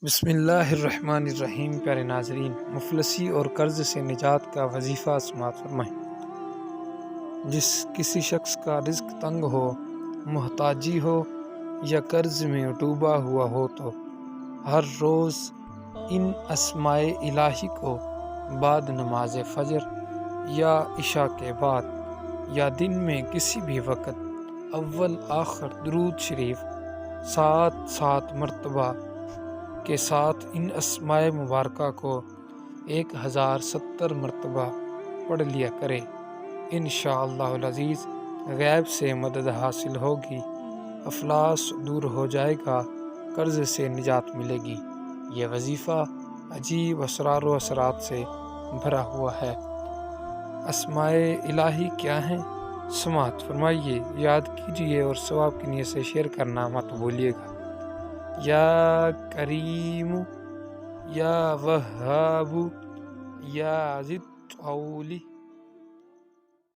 بسم اللہ الرحمن الرحیم۔ پیارے ناظرین، مفلسی اور قرض سے نجات کا وظیفہ سماعت فرمائیں۔ جس کسی شخص کا رزق تنگ ہو، محتاجی ہو یا قرض میں ڈوبا ہوا ہو تو ہر روز ان اسماء الہی کو بعد نماز فجر یا عشاء کے بعد یا دن میں کسی بھی وقت اول آخر درود شریف 7 مرتبہ کے ساتھ ان اسماء مبارکہ کو 1070 مرتبہ پڑھ لیا کرے۔ انشاءاللہ العزیز غیب سے مدد حاصل ہوگی، افلاس دور ہو جائے گا، قرض سے نجات ملے گی۔ یہ وظیفہ عجیب اسرار و اثرات سے بھرا ہوا ہے۔ اسماء الہی کیا ہیں؟ سماعت فرمائیے، یاد کیجئے اور ثواب کی نیت سے شیئر کرنا مت بھولیے گا۔ یا کریم، یا وہاب، یا ذی الطول۔